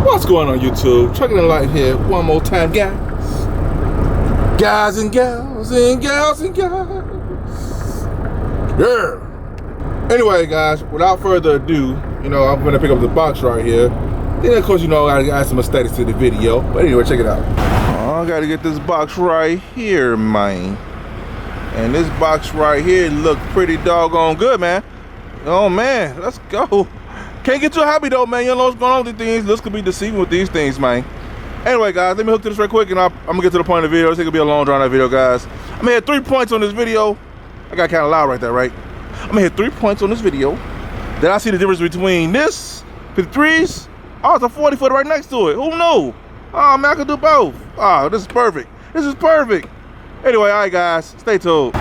What's going on YouTube? Trucking and Life here one more time, guys. Guys and gals and gals and gals. Yeah. Anyway, guys, without further ado, I'm gonna pick up the box right here. Then of course, I gotta add some aesthetics to the video. But anyway, check it out. I gotta get this box right here, man. And this box right here look pretty doggone good, man. Oh man, let's go. Can't get too happy though, man. You don't know what's going on with these things. This could be deceiving with these things, man. Anyway, guys, let me hook to this real quick and I'm gonna get to the point of the video. It's gonna be a long drawn out video, guys. I'm gonna hit 3 points on this video. I got kind of loud right there, right? I'm gonna hit 3 points on this video. Then I see the difference between this 53s. Oh, it's a 40 foot right next to it. Who knew? Oh man, I could do both. Oh, this is perfect. This is perfect. Anyway, all right, guys, stay tuned.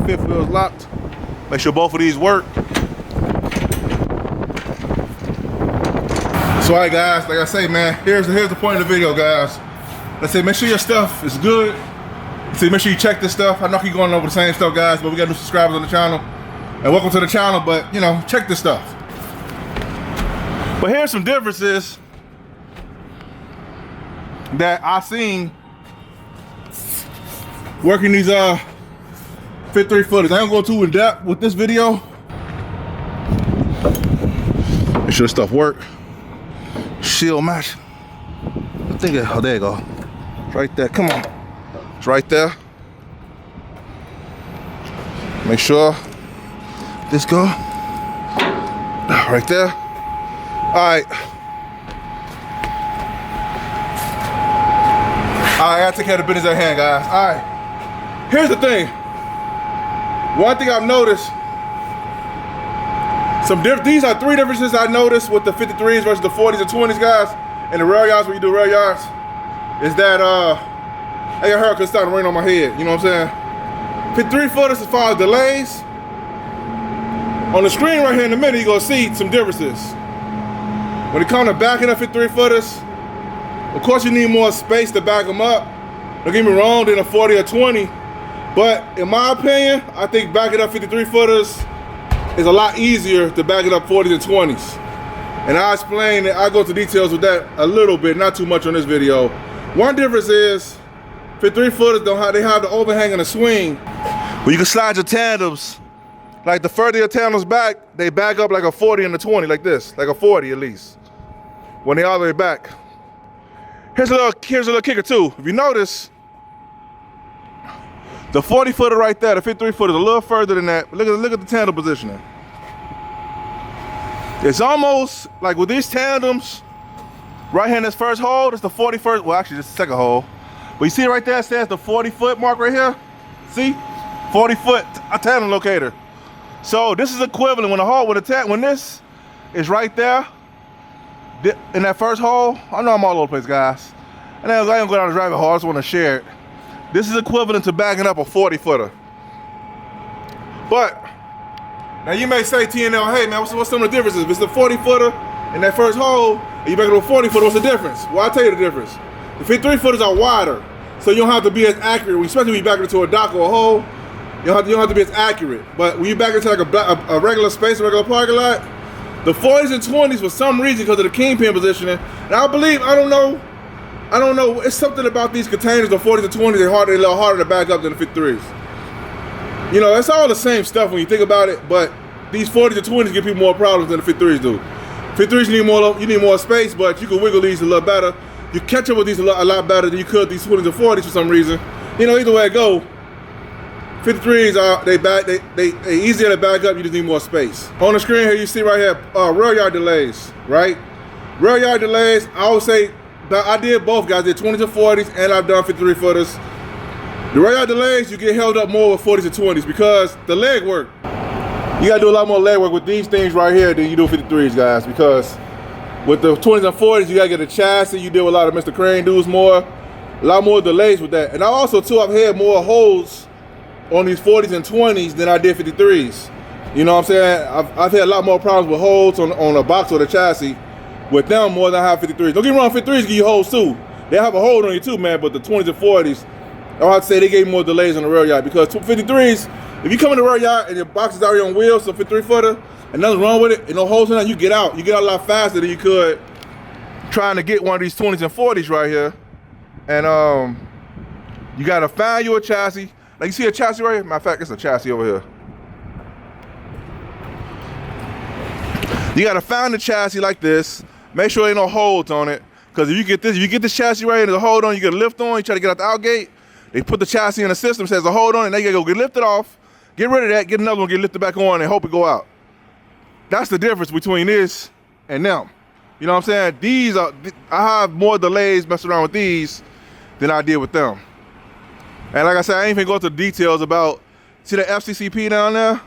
Fifth wheel's locked. Make sure both of these work. So alright guys, like I say, man, here's the point of the video, guys. Let's say make sure your stuff is good. See, make sure you check this stuff. I know I keep going over the same stuff, guys, but we got new subscribers on the channel. And welcome to the channel, but check this stuff. But here's some differences that I seen working these 53 footers. I ain't gonna go too in depth with this video. Make sure the stuff work. Shield match. I think oh, there you go. It's right there. Come on. It's right there. Make sure this go. Right there. Alright. I gotta take care of the business at hand, guys. Alright. Here's the thing. One thing I've noticed, these are 3 differences I noticed with the 53s versus the 40s and 20s, guys, and the rail yards when you do rail yards, is that, I got hurt because it's starting to rain on my head, you know what I'm saying? 53 footers as far as delays, on the screen right here in the middle, you're gonna see some differences. When it comes to backing up 53 footers, of course you need more space to back them up. Don't get me wrong, than a 40 or 20. But in my opinion, I think backing up 53 footers is a lot easier to back it up 40s and 20s. And I explain it, I go into details with that a little bit, not too much on this video. One difference is 53 footers they have the overhang and the swing. Where you can slide your tandems, like the further your tandems back, they back up like a 40 and a 20, like this, like a 40 at least. When they all the way back. Here's a little kicker too. If you notice, the 40 footer right there, the 53 footer is a little further than that. But look at the tandem positioning. It's almost like with these tandems, right here in this first hole, that's the 41st, well actually this is the second hole. But you see right there, it says the 40 foot mark right here? See? 40 foot a tandem locator. So this is equivalent when this is right there, in that first hole. I know I'm all over the place, guys. And then I ain't go down the rabbit hole, I just want to share it. This is equivalent to backing up a 40 footer. But, now you may say, TNL, hey man, what's some of the differences? If it's the 40 footer in that first hole, and you back up a 40 footer, what's the difference? Well, I'll tell you the difference. The 53 footers are wider, so you don't have to be as accurate, especially when you back into a dock or a hole, you don't have to be as accurate. But when you back into like a regular space, a regular parking lot, the 40s and 20s, for some reason, because of the kingpin positioning, and I don't know, it's something about these containers, the 40s and 20s, they're a little harder to back up than the 53s. It's all the same stuff when you think about it, but these 40s and 20s give people more problems than the 53s do. 53s, you need more space, but you can wiggle these a little better. You catch up with these a lot better than you could these 20s and 40s for some reason. Either way it go, 53s are they easier to back up, you just need more space. On the screen here you see right here, rail yard delays, right? Rail yard delays, I would say, I did both, guys. I did 20s and 40s, and I've done 53 footers. The rail yard delays, you get held up more with 40s and 20s because the leg work. You gotta do a lot more leg work with these things right here than you do 53s, guys, because with the 20s and 40s, you gotta get a chassis. You deal with a lot of Mr. Crane dudes more, a lot more delays with that. And I also too, I've had more holes on these 40s and 20s than I did 53s. You know what I'm saying? I've had a lot more problems with holes on a box or the chassis with them more than I have 53s. Don't get me wrong, 53s give you holes too. They have a hold on you too, man, but the 20s and 40s, I have to say they gave more delays on the rail yard, because 53s, if you come in the rail yard and your box is already on wheels, so 53 footer, and nothing's wrong with it, and no holes in it, you get out. You get out a lot faster than you could trying to get one of these 20s and 40s right here. And you gotta find you a chassis. Like, you see a chassis right here? Matter of fact, it's a chassis over here. You gotta find the chassis like this. Make sure there ain't no holes on it. Because if you get this chassis right here and there's a hold on, you get a lift on, you try to get out the outgate, they put the chassis in the system, says a hold on, and now you gotta go get lifted off, get rid of that, get another one, get lifted back on, and hope it go out. That's the difference between this and them. You know what I'm saying? I have more delays messing around with these than I did with them. And like I said, I ain't even go into the details about, see the FCCP down there?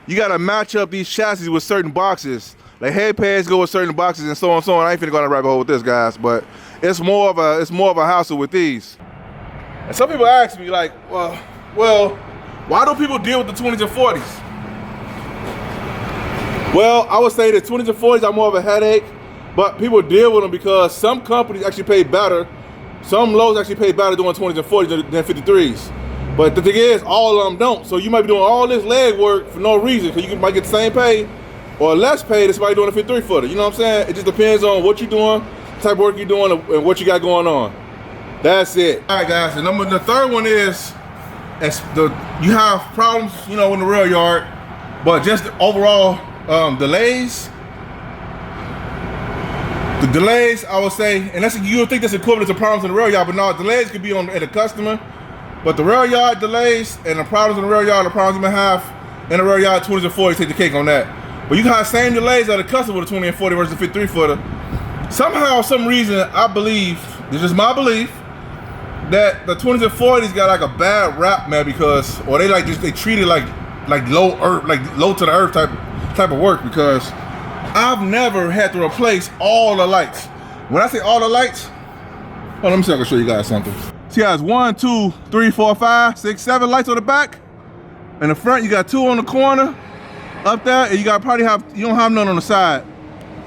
You gotta match up these chassis with certain boxes. Like head pads go with certain boxes and so on and so on. I ain't finna go on a rabbit hole with this, guys, but it's more of a hassle with these. And some people ask me like, well, why do people deal with the 20s and 40s? Well, I would say the 20s and 40s are more of a headache, but people deal with them because some companies actually pay better. Some lows actually pay better doing 20s and 40s than 53s. But the thing is, all of them don't. So you might be doing all this leg work for no reason, because you might get the same pay or less pay than somebody doing a 53 footer. You know what I'm saying? It just depends on what you're doing, the type of work you're doing, and what you got going on. That's it. All right, guys. The third one is you have problems, you know, in the rail yard, but just overall delays. The delays, I would say, and you would think that's equivalent to problems in the rail yard, but no, delays could be at the customer. But the rail yard delays and the problems in the rail yard, the problems you may have in the rail yard, 20s and 40s take the cake on that. But you can have the same delays at the customer with a 20 and 40 versus a 53 footer. Somehow, some reason, I believe, this is my belief, that the 20s and 40s got like a bad rap, man, because, or they treat it like low earth, like low to the earth type of work, because I've never had to replace all the lights. When I say all the lights, oh, let me see if I can show you guys something. See how it's 1, 2, 3, 4, 5, 6, 7 lights on the back. In the front, you got 2 on the corner, up there, and you don't have none on the side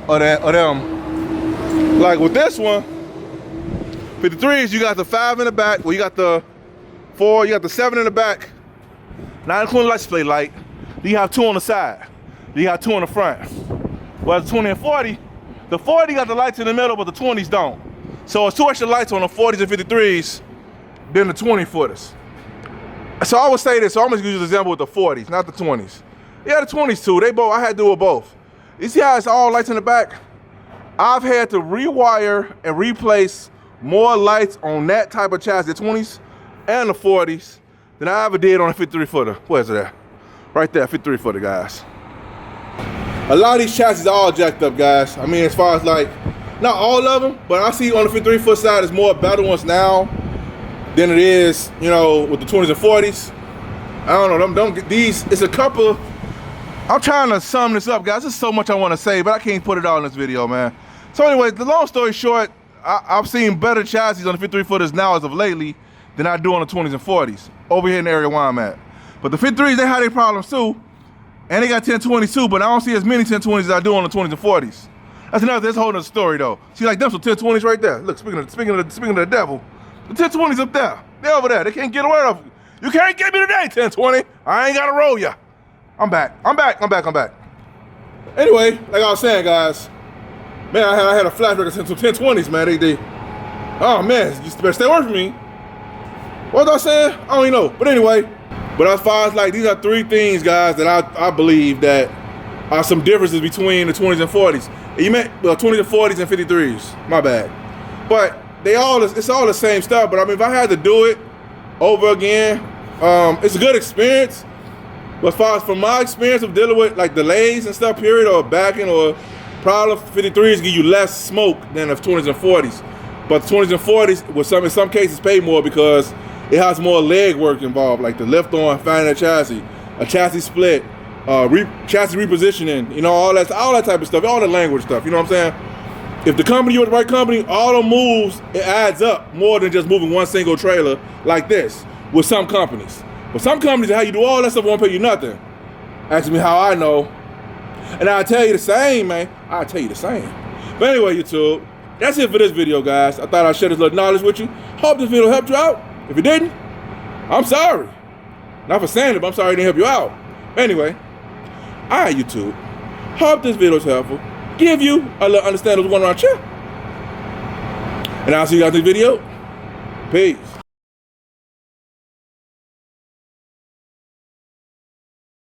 of them. Like with this one, 53s, you got the 5 in the back, well, you got the 4, you got the 7 in the back, not including the license plate light. Then you have 2 on the side. Then you have 2 on the front. Well, the 20 and 40, the 40 got the lights in the middle, but the 20s don't. So it's 2 extra lights on the 40s and 53s than the 20 footers. So I would say this, so I'm gonna use an example with the 40s, not the 20s. Yeah, the 20s too, I had to do it both. You see how it's all lights in the back? I've had to rewire and replace more lights on that type of chassis, the 20s and the 40s, than I ever did on a 53 footer. Where's it at? Right there, 53 footer, guys. A lot of these chassis are all jacked up, guys. I mean, as far as like, not all of them, but I see on the 53 foot side, it's more better ones now than it is, you know, with the 20s and 40s. I don't know, these, it's a couple. I'm trying to sum this up, guys. There's so much I want to say, but I can't put it all in this video, man. So anyway, the long story short, I've seen better chassis on the 53 footers now as of lately than I do on the 20s and 40s over here in the area where I'm at. But the 53s, they have their problems too. And they got 1020s too, but I don't see as many 1020s as I do on the 20s and 40s. That's a whole other story though. See, like them some 1020s right there. Look, speaking of the devil, the 1020s up there. They're over there. They can't get away of it. You can't get me today, 1020. I ain't gotta roll ya. I'm back. Anyway, like I was saying, guys, man, I had a flashback of some 1020s, man. Oh man, you better stay away from me. What was I saying? I don't even know. But anyway, but as far as like, these are 3 things, guys, that I believe that are some differences between the 20s and 40s. You meant 20s and 40s and 53s, my bad. But it's all the same stuff, but I mean, if I had to do it over again, it's a good experience. But as far as from my experience of dealing with like delays and stuff, period, or backing or problems, 53s give you less smoke than the 20s and 40s. But the 20s and 40s, with in some cases, pay more because it has more leg work involved, like the lift on, finding a chassis split, chassis repositioning, you know, all that type of stuff, all the language stuff, you know what I'm saying? If the company, you're the right company, all the moves, it adds up more than just moving one single trailer like this with some companies. But some companies, how you do all that stuff won't pay you nothing. Ask me how I know. And I'll tell you the same, man. I'll tell you the same. But anyway, YouTube, that's it for this video, guys. I thought I'd share this little knowledge with you. Hope this video helped you out. If it didn't, I'm sorry. Not for saying it, but I'm sorry it didn't help you out. Anyway, all right, YouTube. Hope this video is helpful. Give you a little understanding of what's going on here. And I'll see you guys in the video. Peace.